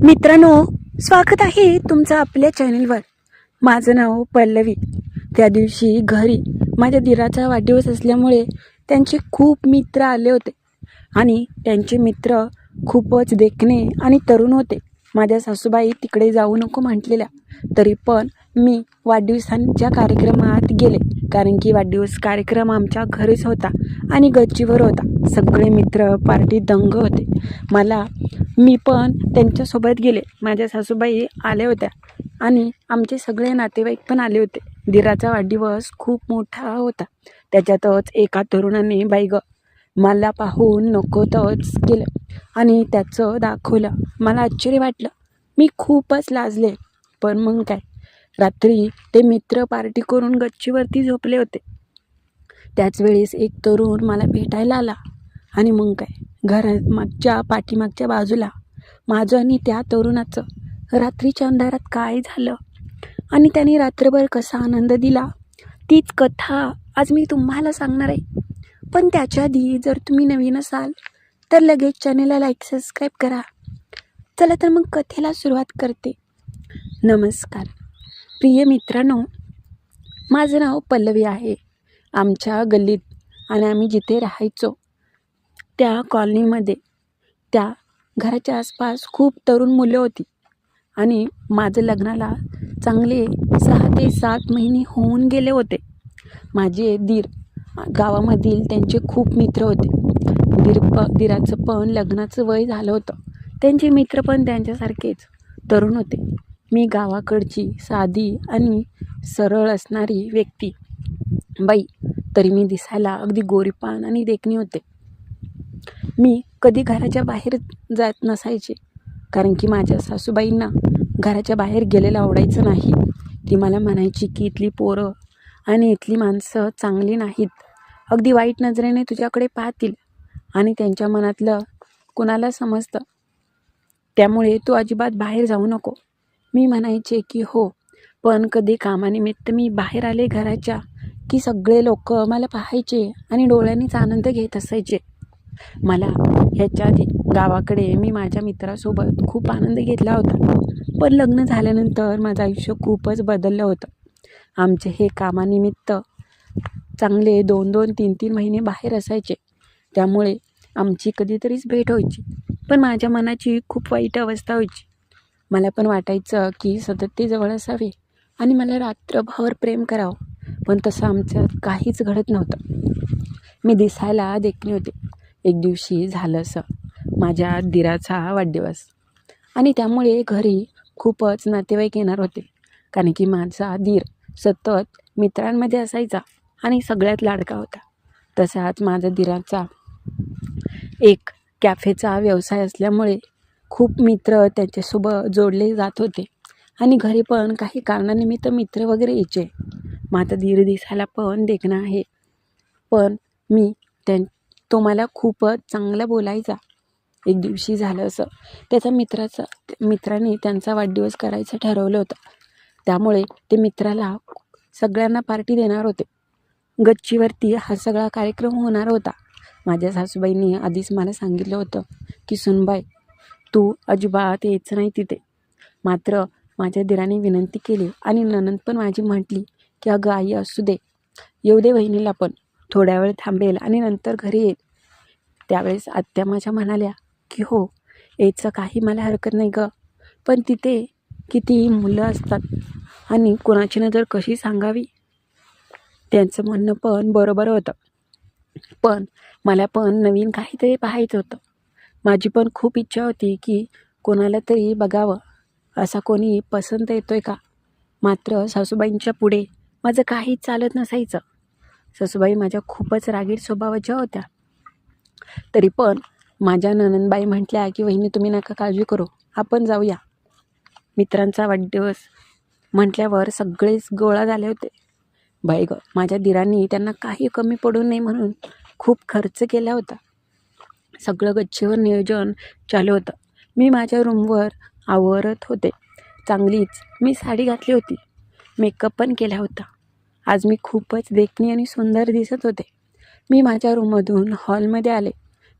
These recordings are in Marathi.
मित्रांनो, स्वागत आहे तुमचं आपल्या चॅनलवर. माझं नाव पल्लवी. त्या दिवशी घरी माझ्या दिराचा वाढदिवस असल्यामुळे त्यांचे खूप मित्र आले होते आणि त्यांचे मित्र खूपच देखणे आणि तरुण होते. माझ्या सासूबाई तिकडे जाऊ नको म्हटलेल्या, तरी पण मी वाढदिवसांच्या कार्यक्रमात गेले, कारण की वाढदिवस कार्यक्रम आमच्या घरीच होता आणि गच्चीवर होता. सगळे मित्र पार्टी दंग होते. मी पण त्यांच्यासोबत गेले. माझ्या सासूबाई आल्या होत्या आणि आमचे सगळे नातेवाईक पण आले होते. दिराचा वाढदिवस खूप मोठा होता. त्याच्यातच एका तरुणाने बाई गं मला पाहून नकोतच केलं आणि त्याचं दाखवलं. मला आश्चर्य वाटलं. मी खूपच लाजले. पण मग काय, रात्री ते मित्र पार्टी करून गच्चीवरती झोपले होते. त्याच वेळेस एक तरुण मला भेटायला आला आणि मग काय, घरामागच्या पाठीमागच्या बाजूला माझं आणि त्या तरुणाचं रात्रीच्या अंधारात काय झालं आणि त्याने रात्रभर कसा आनंद दिला, तीच कथा आज मी तुम्हाला सांगणार आहे. पण त्याच्या आधी जर तुम्ही नवीन असाल तर लगेच चॅनलला लाईक सबस्क्राईब करा. चला तर मग कथेला सुरुवात करते. नमस्कार प्रिय मित्रांनो, माझं नाव पल्लवी आहे. आमच्या गल्लीत आणि आम्ही जिथे राहायचो त्या कॉलनीमध्ये, त्या घराच्या आसपास खूप तरुण मुलं होती आणि माझं लग्नाला चांगले 6 ते 7 महिने होऊन गेले होते. माझे दीर गावामधील त्यांचे खूप मित्र होते. दिराचं पण लग्नाचं वय झालं होतं. त्यांचे मित्र पण त्यांच्यासारखेच तरुण होते. मी गावाकडची साधी आणि सरळ असणारी व्यक्ती बाई, तरी मी दिसायला अगदी गोरीपान आणि देखणी होते. मी कधी घराच्या बाहेर जात नसायचे, कारण की माझ्या सासूबाईंना घराच्या बाहेर गेलेलं आवडायचं नाही. ती मला म्हणायची की इथली पोरं आणि इथली माणसं चांगली नाहीत, अगदी वाईट नजरेने तुझ्याकडे पाहतील आणि त्यांच्या मनातलं कुणाला समजतं, त्यामुळे तू अजिबात बाहेर जाऊ नको. मी म्हणायचे की हो, पण कधी कामानिमित्त मी बाहेर आले घराच्या की सगळे लोक मला पाहायचे आणि डोळ्यांनीच आनंद घेत असायचे. मला ह्याच्या आधी गावाकडे मी माझ्या मित्रासोबत खूप आनंद घेतला होता, पण लग्न झाल्यानंतर माझं आयुष्य खूपच बदललं होतं. आमचे हे कामानिमित्त चांगले 2-2, 3-3 महिने बाहेर असायचे, त्यामुळे आमची कधीतरीच भेट व्हायची. पण माझ्या मनाची खूप वाईट अवस्था व्हायची. मला पण वाटायचं की सतत ते जवळ असावे आणि मला रात्रभर प्रेम करावं, पण तसं आमच्यात काहीच घडत नव्हतं. मी दिसायला देखणी होते. एक दिवशी झालं असं, माझ्या दिराचा वाढदिवस आणि त्यामुळे घरी खूपच नातेवाईक येणार होते, कारण की माझा दीर सतत मित्रांमध्ये असायचा आणि सगळ्यात लाडका होता. तसाच माझ्या दिराचा एक कॅफेचा व्यवसाय असल्यामुळे खूप मित्र त्याच्यासोबत जोडले जात होते आणि घरी पण काही कारणानिमित्त मित्र वगैरे यायचे. माझा दीर दिसायला पण देखणा आहे, पण तो मला खूपच चांगला बोलायचा. एक दिवशी झालं असं, त्याचा मित्राने त्यांचा वाढदिवस करायचं ठरवलं होतं, त्यामुळे ते मित्राला सगळ्यांना पार्टी देणार होते. गच्चीवरती हा सगळा कार्यक्रम होणार होता. माझ्या सासूबाईंनी आधीच मला सांगितलं होतं की सुनबाई, तू अजिबात यायचं नाही तिथे. मात्र माझ्या दिराने विनंती केली आणि नणंद पण माझी म्हटली की अगं आई, असू दे, येऊ दे वहिनीला, पण थोड्या वेळ थांबेल आणि नंतर घरी येईल. त्यावेळेस आत्या माझ्या म्हणाल्या की हो, यायचं काही मला हरकत नाही गं, पण तिथे किती मुलं असतात आणि कोणाची नजर कशी सांगावी. त्यांचं म्हणणं पण बरोबर होतं, पण मला पण नवीन काहीतरी पाहायचं होतं. माझी पण खूप इच्छा होती की कोणाला तरी बघावं, असा कोणी पसंत येतोय का. मात्र सासूबाईंच्या पुढे माझं काहीच चालत नसायचं. सासूबाई माझ्या खूपच रागीट स्वभावाच्या होत्या. तरी पण माझ्या नणंदबाई म्हटल्या की वहिनी, तुम्ही नका काळजी करू, आपण जाऊया. मित्रांचा वाढदिवस म्हटल्यावर सगळेच गोळा झाले होते. बाई गं, माझ्या दिरांनी त्यांना काही कमी पडू नये म्हणून खूप खर्च केला होता. सगळं गच्चीवर नियोजन चालू होतं. मी माझ्या रूमवर आवरत होते. चांगलीच मी साडी घातली होती, मेकअप पण केला होता. आज मी खूपच देखणी आणि सुंदर दिसत होते. मी माझ्या रूममधून हॉलमध्ये आले.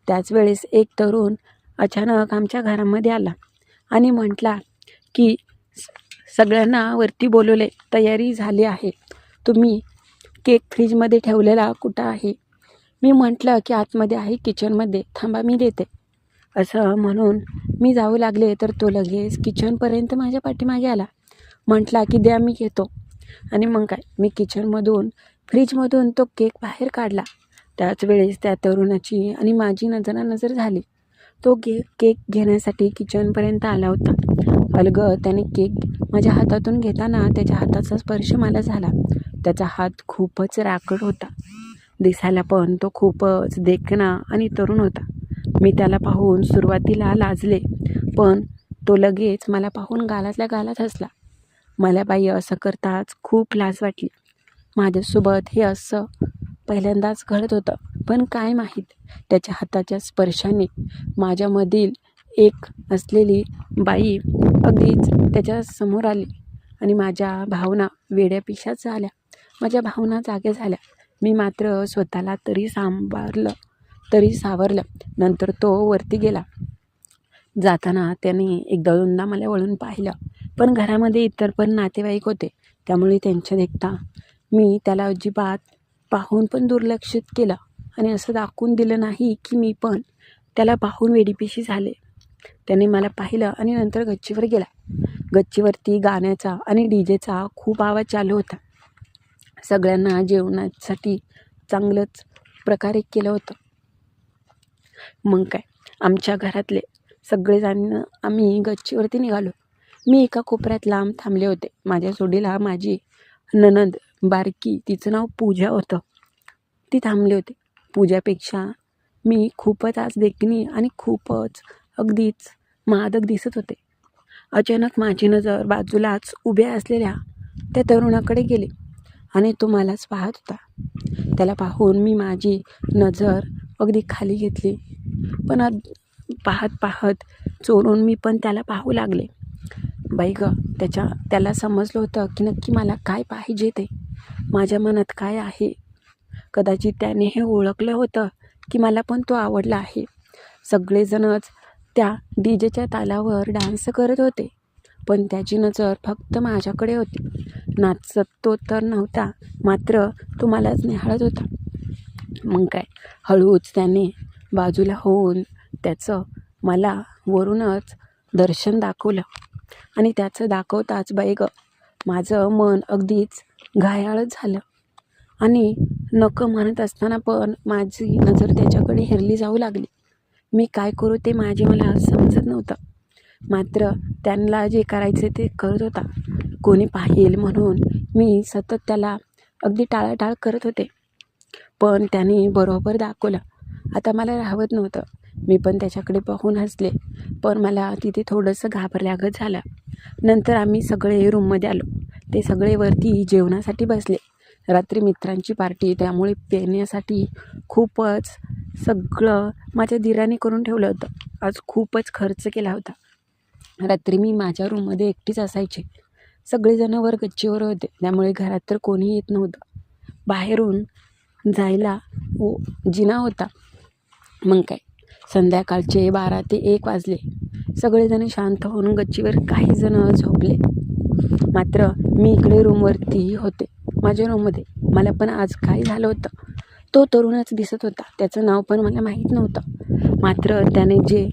त्याच वेळेस एक तरुण अचानक आमच्या घरामध्ये आला आणि म्हटला की सगळ्यांना वरती बोलवले, तयारी झाली आहे, तुम्ही केक फ्रीजमध्ये ठेवलेला कुठं आहे? मी म्हटलं की आतमध्ये आहे किचनमध्ये, थांबा मी देते. असं म्हणून मी जाऊ लागले तर तो लगेच किचनपर्यंत माझ्या पाठीमागे आला. म्हटला की द्या मी घेतो. आणि मग काय, मी किचनमधून फ्रीजमधून तो केक बाहेर काढला. त्याच वेळेस त्या तरुणाची आणि माझी नजरानजर झाली. तो केक घेण्यासाठी किचनपर्यंत आला होता. अलगद त्याने केक माझ्या हातातून घेताना त्याच्या हाताचा स्पर्श मला झाला. त्याचा हात खूपच राकट होता. दिसायला पण तो खूपच देखणा आणि तरुण होता. मी त्याला पाहून सुरुवातीला लाजले, पण तो लगेच मला पाहून गालातल्या गालात हसला. मला बाई असं करताच खूप लाज वाटली. माझ्यासोबत हे असं पहिल्यांदाच घडत होतं. पण काय माहीत, त्याच्या हाताच्या स्पर्शाने माझ्यामधील एक असलेली बाई अगदीच त्याच्या समोर आली आणि माझ्या भावना वेड्यापिशाच झाल्या. माझ्या भावना जाग्या झाल्या. मी मात्र स्वतःला तरी सावरलं. नंतर तो वरती गेला. जाताना त्याने एकदा दोनदा मला वळून पाहिलं, पण घरामध्ये इतर पण नातेवाईक होते, त्यामुळे त्यांच्या देखता मी त्याला अजिबात पाहून पण दुर्लक्षित केलं आणि असं दाखवून दिलं नाही की मी पण त्याला पाहून वेडीपिशी झाले. त्याने मला पाहिलं आणि नंतर गच्चीवर गेला. गच्चीवरती गाण्याचा आणि डीजेचा खूप आवाज चालू होता. सगळ्यांना जेवणासाठी चांगलंच प्रकारे केलं होतं. मग काय, आमच्या घरातले सगळेजण आम्ही गच्चीवरती निघालो. मी एका कोपऱ्यात लांब थांबले होते. माझ्या जोडीला माझी नणंद बारकी, तिचं नाव पूजा होतं, ती थांबली होती. पूजापेक्षा मी खूपच आज देखणी आणि खूपच अगदीच मादक दिसत होते. अचानक माझी नजर बाजूलाच उभ्या असलेल्या त्या तरुणाकडे गेली आणि तो मलाच पाहत होता. त्याला पाहून मी माझी नजर अगदी खाली घेतली, पण पाहत चोरून मी पण त्याला पाहू लागले. बाई गं, त्याला समजलं होतं की नक्की मला काय पाहिजे ते, माझ्या मनात काय आहे. कदाचित त्याने हे ओळखलं होतं की मला पण तो आवडला आहे. सगळेजणच त्या डीजेच्या तालावर डान्स करत होते, पण त्याची नजर फक्त माझ्याकडे होती. नाचत तो तर नव्हता, मात्र तो मलाच निहाळत होता. मग काय, हळूच त्याने बाजूला होऊन त्याचं मला वरूनच दर्शन दाखवलं आणि त्याचं दाखवताच बाई गं, माझं मन अगदीच घायाळच झालं आणि नको म्हणत असताना पण माझी नजर त्याच्याकडे हेरली जाऊ लागली. मी काय करू ते मला समजत नव्हतं. मात्र त्यांना जे करायचे ते करत होता. कोणी पाहिल म्हणून मी सतत त्याला अगदी टाळाटाळ करत होते, पण त्याने बरोबर दाखवलं. आता मला राहवत नव्हतं. मी पण त्याच्याकडे पाहून हसले, पण मला तिथे थोडंसं घाबरल्यागत झालं. नंतर आम्ही सगळे रूममध्ये आलो. ते सगळे वरती जेवणासाठी बसले. रात्री मित्रांची पार्टी, त्यामुळे पिण्यासाठी खूपच सगळं माझ्या दिराने करून ठेवलं होतं. आज खूपच खर्च केला होता. रात्री मी माझ्या रूममध्ये एकटीच असायचे. सगळेजण वर गच्चीवर होते, त्यामुळे घरात तर कोणी येत नव्हतं. बाहेरून जायला जिना होता. मग काय, संध्याकाळचे 12 ते 1 वाजले. सगळेजण शांत होऊन गच्चीवर काही जण झोपले. मात्र मी इकडे रूमवरती होते, माझ्या रूममध्ये. मला पण आज काय झालं होतं. तो तरुणच दिसत होता, त्याचं नाव पण मला माहीत नव्हतं. मात्र त्याने जे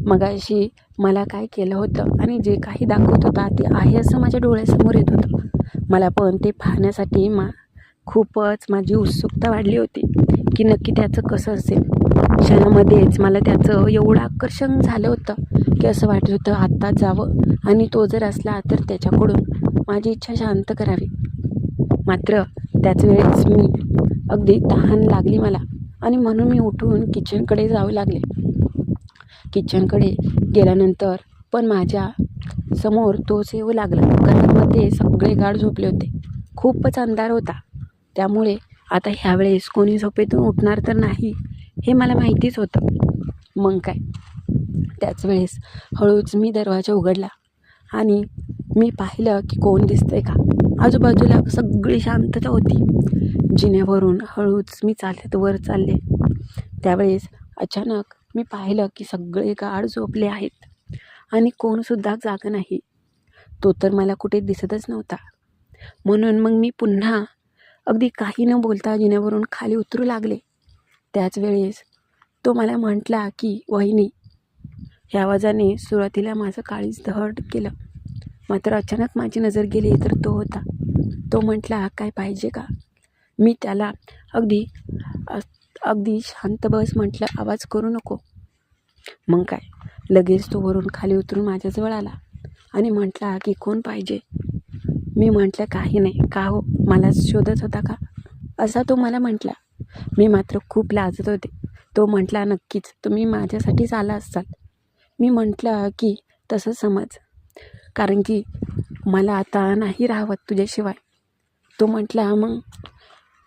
मगाशी मला काय केलं होतं आणि जे काही दाखवत होता ते आहे असं माझ्या डोळ्यासमोर येत होतं. मला पण ते पाहण्यासाठी खूपच माझी उत्सुकता वाढली होती की नक्की त्याचं कसं असेल. क्षणामध्येच मला त्याचं एवढं आकर्षण झालं होतं की असं वाटत होतं आत्ताच जावं आणि तो जर असला तर त्याच्याकडून माझी इच्छा शांत करावी. मात्र त्याच वेळेस मी अगदी तहान लागली मला आणि म्हणून मी उठून किचनकडे जाऊ लागले. किचनकडे गेल्यानंतर पण माझ्या समोर तोच येऊ लागला. घरामध्ये सगळे गाढ झोपले होते. खूपच अंधार होता, त्यामुळे आता ह्यावेळेस कोणी झोपेतून उठणार तर नाही हे मला माहितीच होतं. मग काय, त्याच वेळेस हळूच मी दरवाजा उघडला आणि मी पाहिलं की कोण दिसतंय का. आजूबाजूला सगळी शांतता होती. जिन्यावरून हळूच मी चालत वर चालले. त्यावेळेस अचानक मी पाहिलं की सगळे गाढ झोपले आहेत आणि कोणसुद्धा जागं नाही. तो तर मला कुठे दिसतच नव्हता. म्हणून मग मी पुन्हा अगदी काही न बोलता जिन्यावरून खाली उतरू लागले. त्याच वेळेस तो मला म्हटला की वहिनी. ह्या आवाजाने सुरुवातीला माझं काळीज धड केलं. मात्र अचानक माझी नजर गेली तर तो होता. तो म्हटला, काय पाहिजे का? मी त्याला अगदी शांत बस म्हटलं, आवाज करू नको. मग काय, लगेच तो वरून खाली उतरून माझ्याजवळ आला आणि म्हटला की कोण पाहिजे? मी म्हटलं काही नाही. का हो, मला शोधत होता का? असा तो मला म्हटला. मी मात्र खूप लाजत होते. तो म्हटला, नक्कीच तुम्ही माझ्यासाठीच आला असाल. मी म्हटलं की तसं समज, कारण की मला आता नाही राहावत तुझ्याशिवाय. तो म्हटला, मग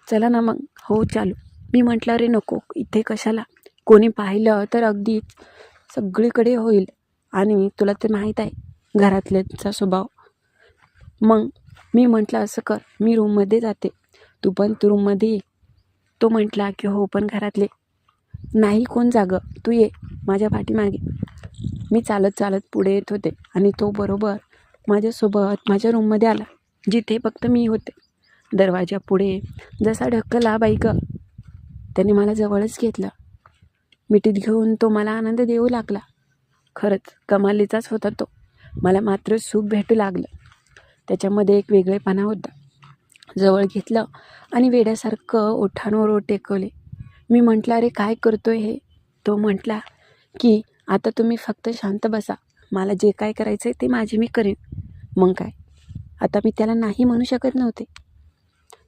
चला ना मग, हो चालू. मी म्हटलं, अरे नको, इथे कशाला? कोणी पाहिलं तर अगदीच सगळीकडे होईल आणि तुला ते माहीत आहे घरातल्यांचा स्वभाव. मग मी म्हटलं, असं कर, मी रूममध्ये जाते, तू पण तू रूममध्ये ये. तो म्हटला की हो, पण घरातले नाही कोण जागं, तू ये माझ्या पाठीमागे. मी चालत चालत पुढे येत होते आणि तो बरोबर माझ्यासोबत माझ्या रूममध्ये आला, जिथे फक्त मी होते. दरवाजा पुढे जसा ढकलला, बाई गं, त्याने मला जवळच घेतलं. मिठीत घेऊन तो मला आनंद देऊ लागला. खरंच कमालीचाच होता तो. मला मात्र सुख भेटू लागलं. त्याच्यामध्ये एक वेगळेपणा होता. जवळ घेतलं आणि वेड्यासारखं ओठांवर ओठ टेकवले. मी म्हटलं, अरे काय करतोय हे? तो म्हटला की आता तुम्ही फक्त शांत बसा, मला जे काय करायचं आहे ते माझे मी करेन. मग काय, आता मी त्याला नाही म्हणू शकत नव्हते.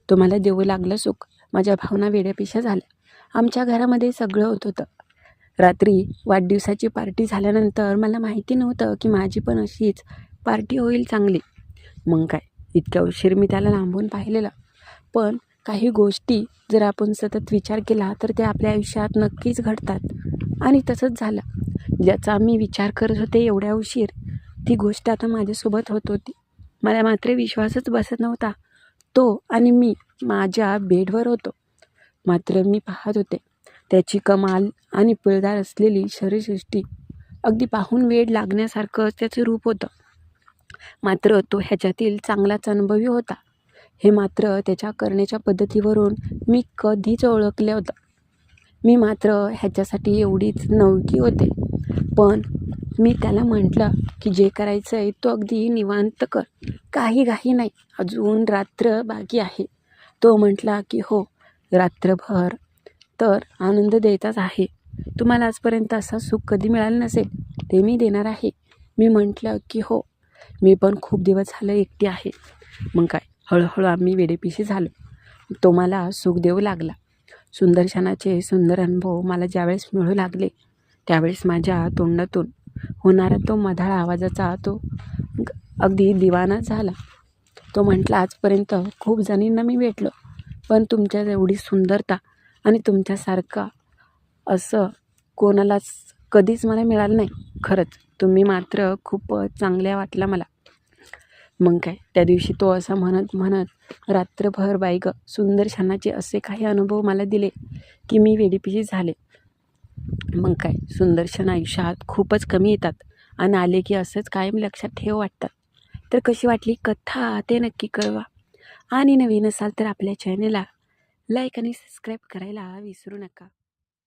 तो मला देऊ लागला सुख. माझ्या भावना वेड्यापिशा झाल्या. आमच्या घरामध्ये सगळं होत होतं. रात्री वाढदिवसाची पार्टी झाल्यानंतर मला माहिती नव्हतं की माझी पण अशीच पार्टी होईल चांगली. मग काय, इतक्या उशीर मी त्याला लांबून पाहिलेलं. पण काही गोष्टी जर आपण सतत विचार केला तर त्या आपल्या आयुष्यात नक्कीच घडतात. आणि तसंच झालं. ज्याचा मी विचार करत होते एवढ्या उशीर, ती गोष्ट आता माझ्यासोबत होत होती. मला मात्र विश्वासच बसत नव्हता. तो आणि मी माझ्या बेडवर होतो. मात्र मी पाहत होते त्याची कमाल आणि पिळदार असलेली शरीरसृष्टी. अगदी पाहून वेड लागण्यासारखं त्याचं रूप होतं. मात्र तो ह्याच्यातील चांगलाच अनुभवी होता, हे मात्र त्याच्या करण्याच्या पद्धतीवरून मी कधीच ओळखलं होतं. मी मात्र ह्याच्यासाठी एवढीच नवकी होते. पण मी त्याला म्हटलं की जे करायचं आहे तो अगदी निवांत कर, काही घाई नाही, अजून रात्र बाकी आहे. तो म्हटला की हो, रात्रभर तर आनंद द्यायचाच आहे. तुम्हाला आजपर्यंत असा सुख कधी मिळालं नसेल, ते मी देणार आहे. मी म्हटलं की हो, मी पण खूप दिवस झालं एकटी आहे. मग काय, हळूहळू आम्ही वेडेपिशी झालो. तो मला सुख देऊ लागला. सुंदर क्षणाचे सुंदर अनुभव मला ज्यावेळेस मिळू लागले, त्यावेळेस माझ्या तोंडातून होणारा तो मधाळ आवाजाचा तो अगदी दिवाना झाला. तो म्हटला, आजपर्यंत खूप जणींना मी भेटलो, पण तुमच्या एवढी सुंदरता आणि तुमच्यासारखा असं कोणालाच कधीच मला मिळालं नाही. खरंच तुम्ही मात्र खूप चांगल्या वाटला मला. मग काय, त्या दिवशी तो असं म्हणत रात्रभर बाई गं सुंदर क्षणाचे असे काही अनुभव मला दिले की मी वेडीपिशी झाले. मग काय, सुंदर क्षण आयुष्यात खूपच कमी येतात आणि आले की असंच कायम लक्षात ठेव वाटतात. तर कशी वाटली कथा ते नक्की कळवा. आणि नवीन असाल तर आपल्या चॅनलला लाईक आणि सबस्क्राईब करायला विसरू नका.